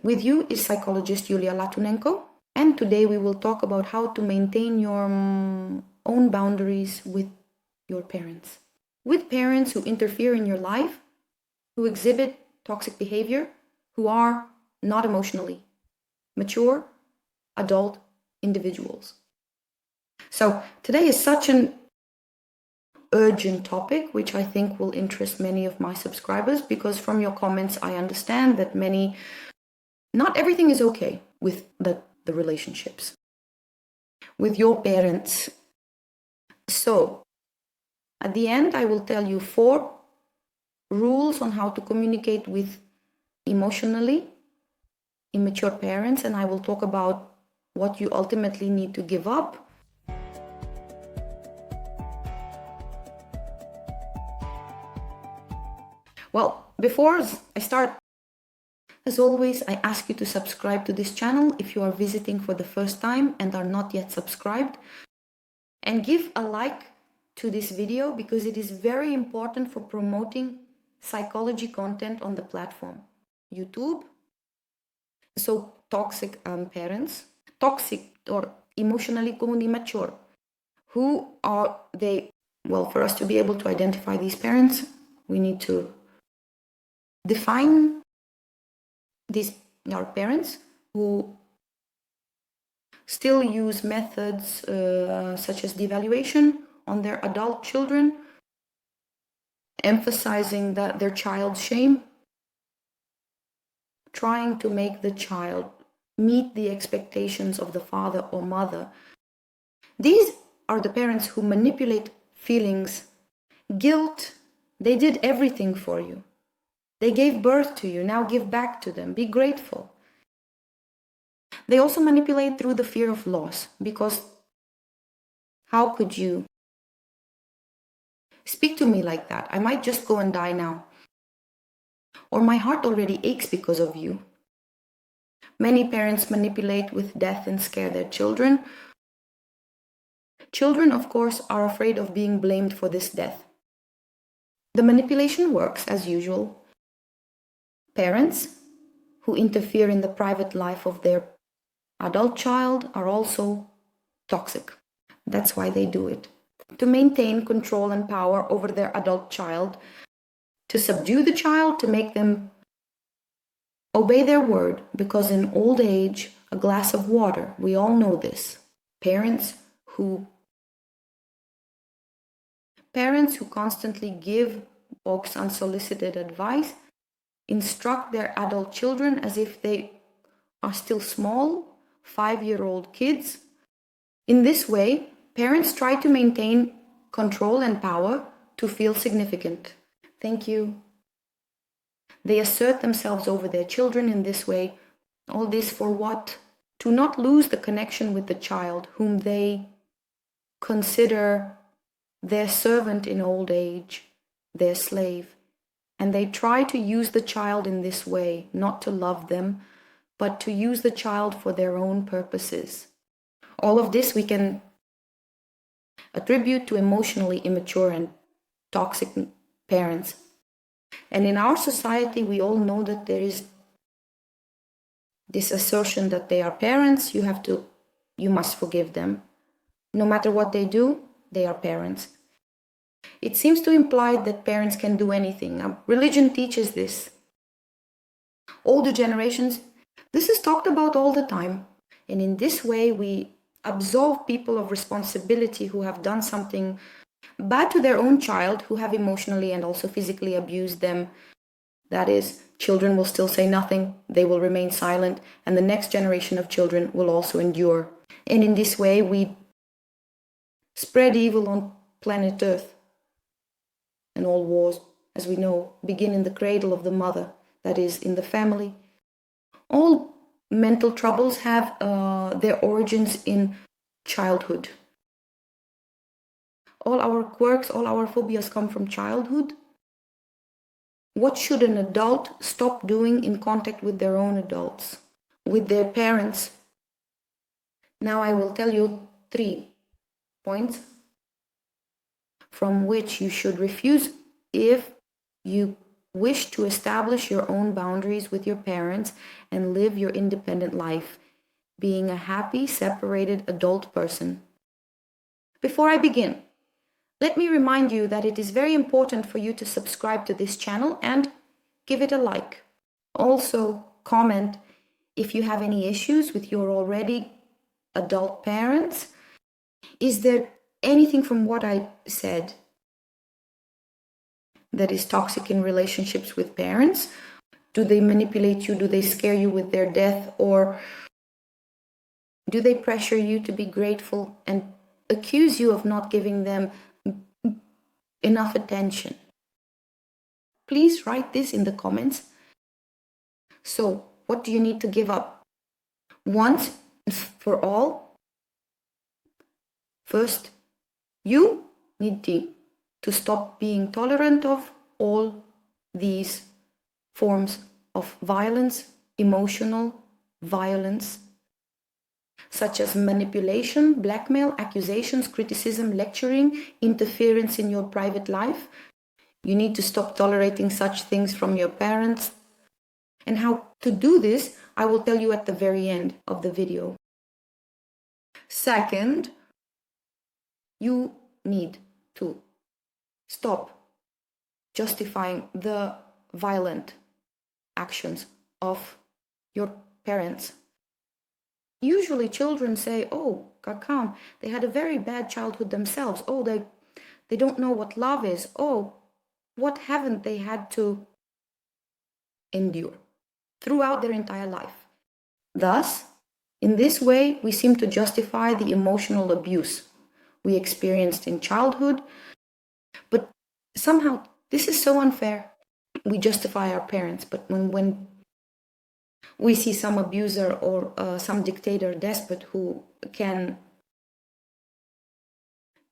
With you is psychologist Yulia Latunenko, and today we will talk about how to maintain your own boundaries with your parents. With parents who interfere in your life, who exhibit toxic behavior, who are not emotionally mature, adult individuals. So today is such an urgent topic, which I think will interest many of my subscribers, because from your comments I understand that not everything is okay with the relationships with your parents. So at the end I will tell you 4 rules on how to communicate with emotionally immature parents, and I will talk about what you ultimately need to give up. Well, before I start, as always, I ask you to subscribe to this channel if you are visiting for the first time and are not yet subscribed, and give a like to this video because it is very important for promoting psychology content on the platform. YouTube. So toxic parents, toxic or emotionally immature. Who are they? Well, for us to be able to identify these parents, we need to define our parents who still use methods such as devaluation on their adult children, emphasizing their child's shame, trying to make the child meet the expectations of the father or mother. These are the parents who manipulate feelings, guilt. They did everything for you. They gave birth to you, now give back to them, be grateful. They also manipulate through the fear of loss, because how could you speak to me like that? I might just go and die now. Or my heart already aches because of you. Many parents manipulate with death and scare their children. Children, of course, are afraid of being blamed for this death. The manipulation works as usual. Parents who interfere in the private life of their adult child are also toxic. That's why they do it. To maintain control and power over their adult child, to subdue the child, to make them obey their word, because in old age, a glass of water, we all know this. Parents who constantly give folks unsolicited advice, instruct their adult children as if they are still small, 5-year-old kids. In this way, parents try to maintain control and power to feel significant. Thank you. They assert themselves over their children in this way. All this for what? To not lose the connection with the child whom they consider their servant in old age, their slave. And they try to use the child in this way, not to love them, but to use the child for their own purposes. All of this we can attribute to emotionally immature and toxic parents. And in our society, we all know that there is this assertion that they are parents, you must forgive them. No matter what they do, they are parents. It seems to imply that parents can do anything. Now, religion teaches this. Older generations, this is talked about all the time. And in this way, we absolve people of responsibility who have done something bad to their own child, who have emotionally and also physically abused them. That is, children will still say nothing, they will remain silent, and the next generation of children will also endure. And in this way, we spread evil on planet Earth. And all wars, as we know, begin in the cradle of the mother, that is, in the family. All mental troubles have their origins in childhood. All our quirks, all our phobias come from childhood. What should an adult stop doing in contact with their own adults, with their parents? Now I will tell you 3 points from which you should refuse if you wish to establish your own boundaries with your parents and live your independent life, being a happy, separated adult person. Before I begin, let me remind you that it is very important for you to subscribe to this channel and give it a like. Also, comment if you have any issues with your already adult parents. Is there anything from what I said that is toxic in relationships with parents? Do they manipulate you? Do they scare you with their death? Or do they pressure you to be grateful and accuse you of not giving them enough attention? Please write this in the comments. So, what do you need to give up? Once for all, first, you need to stop being tolerant of all these forms of violence, emotional violence, such as manipulation, blackmail, accusations, criticism, lecturing, interference in your private life. You need to stop tolerating such things from your parents. And how to do this, I will tell you at the very end of the video. Second, you need to stop justifying the violent actions of your parents. Usually children say, oh, Kakam, they had a very bad childhood themselves. Oh, they don't know what love is. Oh, what haven't they had to endure throughout their entire life? Thus, in this way, we seem to justify the emotional abuse we experienced in childhood. But somehow, this is so unfair. We justify our parents, but when we see some abuser or some dictator, despot who can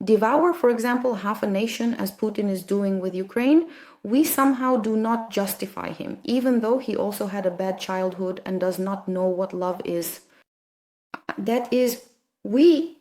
devour, for example, half a nation, as Putin is doing with Ukraine, we somehow do not justify him, even though he also had a bad childhood and does not know what love is. That is, we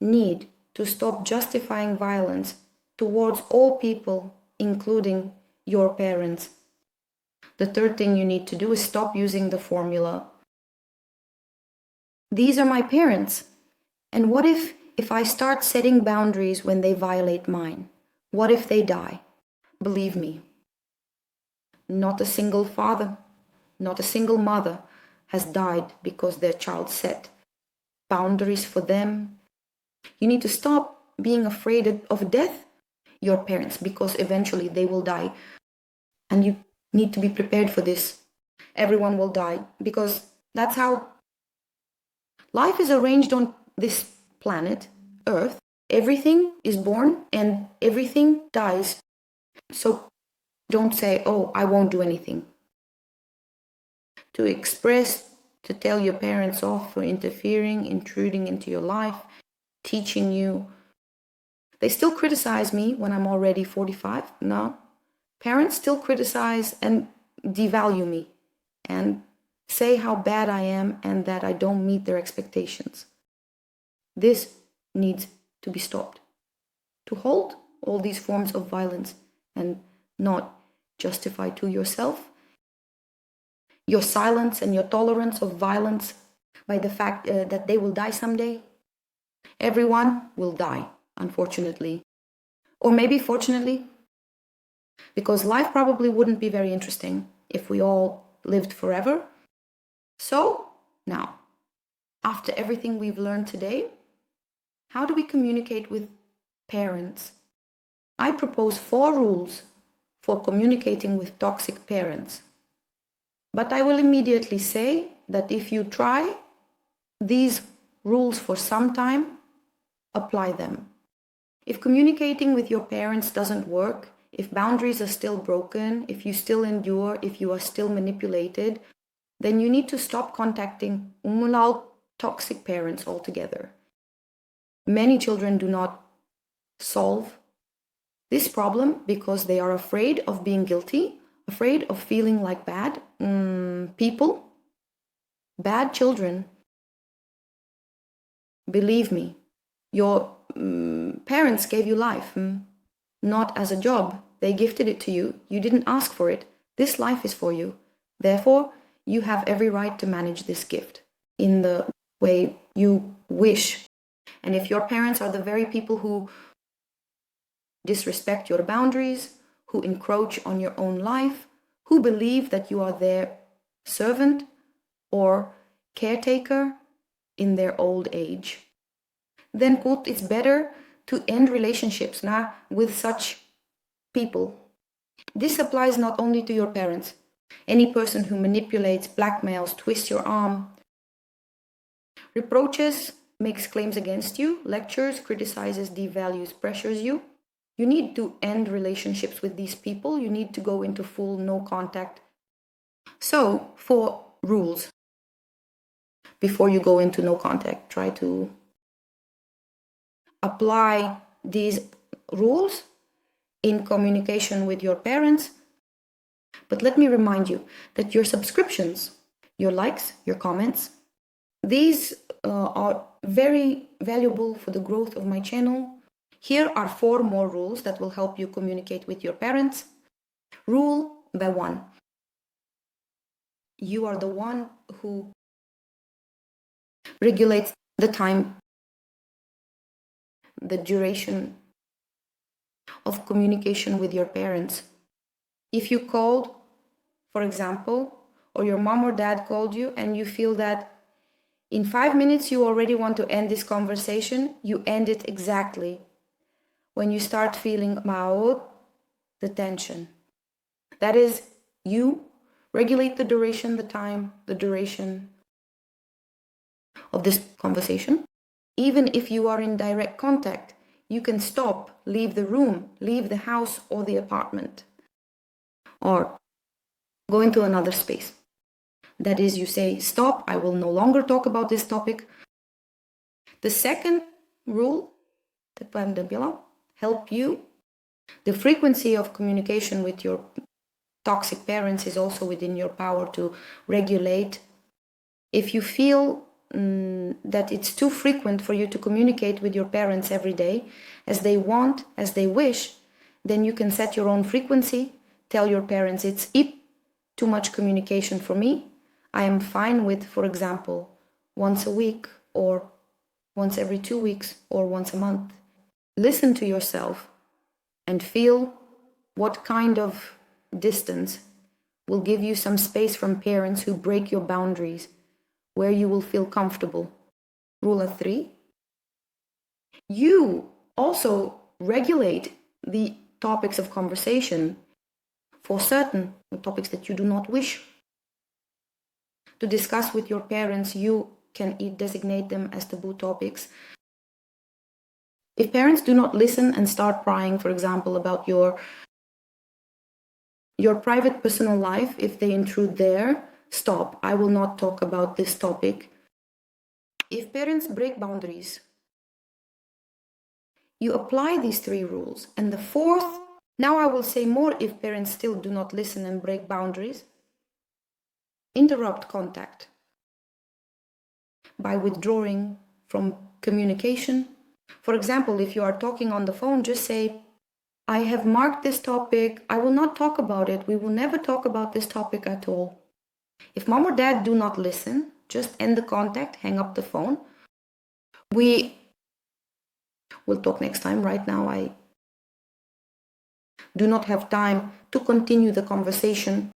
need to stop justifying violence towards all people, including your parents. The third thing you need to do is stop using the formula, these are my parents, and what if I start setting boundaries when they violate mine? What if they die? Believe me, not a single father, not a single mother has died because their child set boundaries for them. You need to stop being afraid of death, your parents, because eventually they will die. And you need to be prepared for this. Everyone will die, because that's how life is arranged on this planet, Earth. Everything is born and everything dies. So don't say, oh, I won't do anything. To express, to tell your parents off for interfering, intruding into your life, teaching you. They still criticize me when I'm already 45. No. Parents still criticize and devalue me and say how bad I am and that I don't meet their expectations. This needs to be stopped. To halt all these forms of violence and not justify to yourself your silence and your tolerance of violence by the fact that they will die someday. Everyone will die, unfortunately. Or maybe fortunately, because life probably wouldn't be very interesting if we all lived forever. So, now, after everything we've learned today, how do we communicate with parents? I propose 4 rules for communicating with toxic parents. But I will immediately say that if you try these rules for some time, apply them. If communicating with your parents doesn't work, if boundaries are still broken, if you still endure, if you are still manipulated, then you need to stop contacting toxic parents altogether. Many children do not solve this problem because they are afraid of being guilty, afraid of feeling like bad people, bad children. Believe me, your parents gave you life, not as a job. They gifted it to you. You didn't ask for it. This life is for you. Therefore, you have every right to manage this gift in the way you wish. And if your parents are the very people who disrespect your boundaries, who encroach on your own life, who believe that you are their servant or caretaker in their old age, then it's better to end relationships now with such people. This applies not only to your parents. Any person who manipulates, blackmails, twists your arm, reproaches, makes claims against you, lectures, criticizes, devalues, pressures you. You need to end relationships with these people. You need to go into full no contact. So, 4 rules before you go into no contact. Try to apply these rules in communication with your parents. But let me remind you that your subscriptions, your likes, your comments, these are very valuable for the growth of my channel. Here are 4 more rules that will help you communicate with your parents. Rule by 1. You are the one who regulates the time, the duration of communication with your parents. If you called, for example, or your mom or dad called you and you feel that in 5 minutes you already want to end this conversation, you end it exactly when you start feeling the tension. That is, you regulate the duration, the time, the duration of this conversation. Even if you are in direct contact, you can stop, leave the room, leave the house or the apartment, or go into another space. That is, you say, stop, I will no longer talk about this topic. The second rule, help you. The frequency of communication with your toxic parents is also within your power to regulate. If you feel that it's too frequent for you to communicate with your parents every day, as they want, as they wish, then you can set your own frequency. Tell your parents it's too much communication for me. I am fine with, for example, once a week or once every 2 weeks or once a month. Listen to yourself and feel what kind of distance will give you some space from parents who break your boundaries, where you will feel comfortable. Rule 3. You also regulate the topics of conversation for certain topics that you do not wish to discuss with your parents. You can designate them as taboo topics. If parents do not listen and start prying, for example, about your private personal life, if they intrude there, stop. I will not talk about this topic. If parents break boundaries, you apply these 3 rules. And the 4th, now I will say more if parents still do not listen and break boundaries. Interrupt contact by withdrawing from communication. For example, if you are talking on the phone, just say, I have marked this topic. I will not talk about it. We will never talk about this topic at all. If mom or dad do not listen, just end the contact, hang up the phone. We will talk next time. Right now, I do not have time to continue the conversation,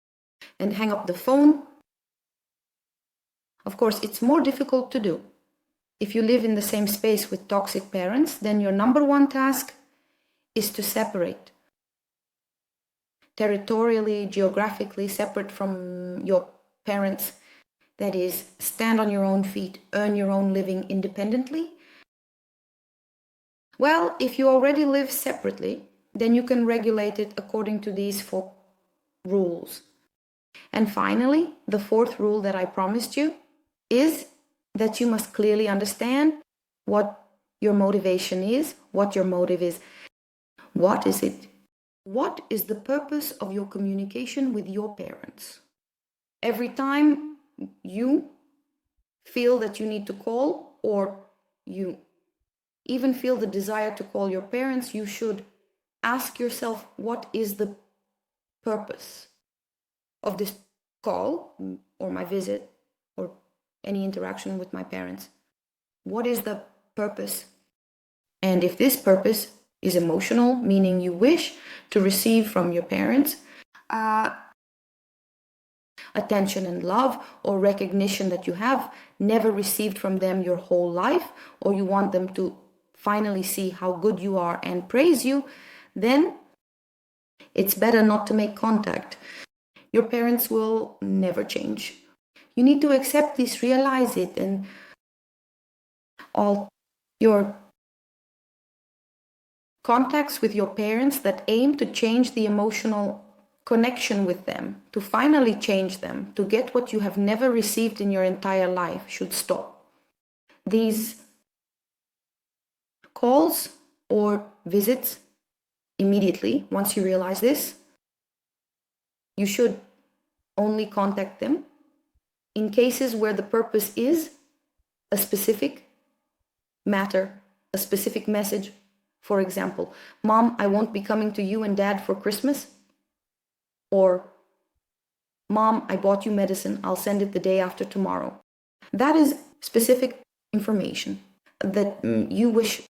and hang up the phone. Of course, it's more difficult to do. If you live in the same space with toxic parents, then your number 1 task is to separate. Territorially, geographically separate from your parents. That is, stand on your own feet, earn your own living independently. Well, if you already live separately, then you can regulate it according to these 4 rules. And finally, the 4th rule that I promised you is that you must clearly understand what your motivation is, what your motive is. What is it? What is the purpose of your communication with your parents? Every time you feel that you need to call, or you even feel the desire to call your parents, you should ask yourself, what is the purpose of this call or my visit or any interaction with my parents? What is the purpose? And if this purpose is emotional, meaning you wish to receive from your parents attention and love or recognition that you have never received from them your whole life, or you want them to finally see how good you are and praise you, then it's better not to make contact. Your parents will never change. You need to accept this, realize it, and all your contacts with your parents that aim to change the emotional connection with them, to finally change them, to get what you have never received in your entire life, should stop. These calls or visits, immediately, once you realize this, you should only contact them in cases where the purpose is a specific matter, a specific message. For example, Mom, I won't be coming to you and Dad for Christmas. Or, Mom, I bought you medicine. I'll send it the day after tomorrow. That is specific information that you wish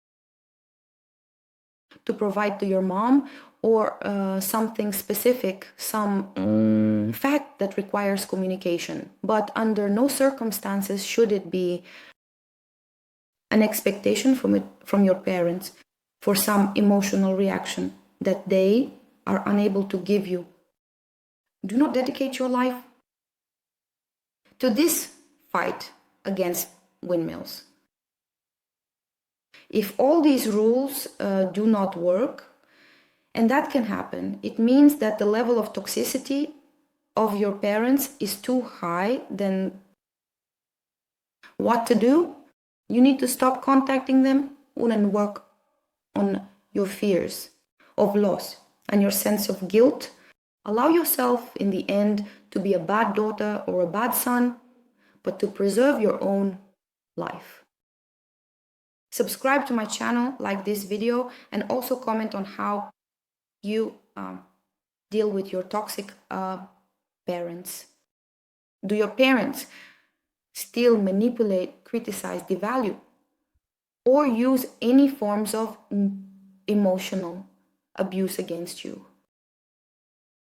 to provide to your mom, or something specific, some fact that requires communication. But under no circumstances should it be an expectation from your parents for some emotional reaction that they are unable to give you. Do not dedicate your life to this fight against windmills. If all these rules do not work, and that can happen, it means that the level of toxicity of your parents is too high. Then what to do? You need to stop contacting them and work on your fears of loss and your sense of guilt. Allow yourself in the end to be a bad daughter or a bad son, but to preserve your own life. Subscribe to my channel, like this video, and also comment on how you deal with your toxic parents. Do your parents still manipulate, criticize, devalue, or use any forms of emotional abuse against you?